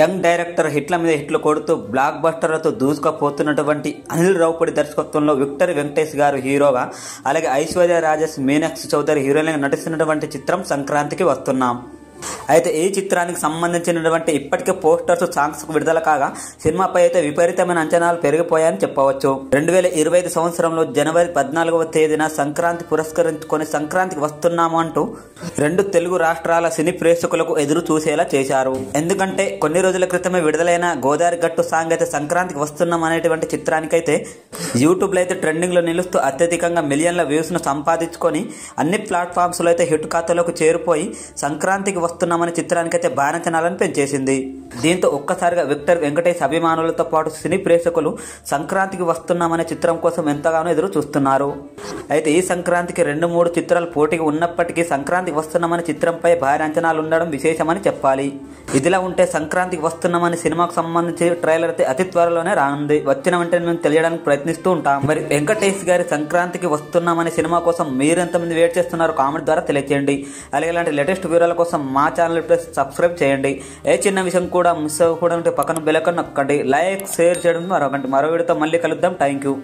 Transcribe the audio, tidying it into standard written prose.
Young director హిట్ల మీద హిట్లు కొడుతూ బ్లాక్ బస్టర్లతో దూసుకుపోతున్నటువంటి అనిల్ రావుపూడి దర్శకత్వంలో విక్టర్ వెంకటేష్ గారు హీరోగా, అలాగే ఐశ్వర్య రాజేష్, మీనాక్షి చౌదరి హీరోయిన్గా నటిస్తున్నటువంటి చిత్రం సంక్రాంతికి వస్తున్నాం. అయితే ఈ చిత్రానికి సంబంధించినటువంటి ఇప్పటికే పోస్టర్స్, సాంగ్స్ విడుదల కాగా సినిమాపై అయితే విపరీతమైన అంచనాలు పెరిగిపోయాయని చెప్పవచ్చు. 2025 సంవత్సరంలో జనవరి 14వ తేదీన సంక్రాంతి పురస్కరించుకొని సంక్రాంతికి వస్తున్నాము అంటూ 2 తెలుగు రాష్ట్రాల సినీ ప్రేక్షకులకు ఎదురు చూసేలా చేశారు. ఎందుకంటే కొన్ని రోజుల క్రితమే విడుదలైన గోదావరి గట్టు సాంగ్ అయితే సంక్రాంతికి వస్తున్నాం అనేటువంటి చిత్రానికైతే యూట్యూబ్లో అయితే ట్రెండింగ్ లో నిలుస్తూ అత్యధికంగా మిలియన్ల వ్యూస్ ను సంపాదించుకొని అన్ని ప్లాట్ఫామ్స్ లో అయితే హిట్ ఖాతాలోకి చేరిపోయి సంక్రాంతికి వస్తున్నామనే చిత్రానికైతే బాణచనాలను పెంచేసింది. దీంతో ఒక్కసారిగా విక్టర్ వెంకటేష్ అభిమానులతో పాటు సినీ ప్రేక్షకులు సంక్రాంతికి వస్తున్నామనే చిత్రం కోసం ఎంతగానో ఎదురు చూస్తున్నారు. అయితే ఈ సంక్రాంతికి 2-3 చిత్రాలు పోటీగా ఉన్నప్పటికీ సంక్రాంతికి వస్తున్నామనే చిత్రంపై భారీ అంచనాలు ఉండడం విశేషమని చెప్పాలి. ఇదిలా ఉంటే సంక్రాంతికి వస్తున్నామనే సినిమాకు సంబంధించి ట్రైలర్ అయితే అతి త్వరలోనే రానుంది. వచ్చిన వెంటనే మేము తెలియడానికి ప్రయత్నిస్తూ ఉంటాం. మరి వెంకటేష్ గారి సంక్రాంతికి వస్తున్నామనే సినిమా కోసం మీరెంతమంది వెయిట్ చేస్తున్నారో కామెంట్ ద్వారా తెలియజేయండి. అలాగే ఇలాంటి లేటెస్ట్ వీడియోల కోసం మా ఛానల్ ప్లస్ సబ్స్క్రైబ్ చేయండి. ఏ చిన్న విషయం కూడా మిస్ అవ్వకూడదంటే పక్కన బెల్ ఐకాన్ నొక్కండి. లైక్, షేర్ చేయడం మరొకటి. మరో వీడియోతో మళ్ళీ కలుద్దాం. Thank you.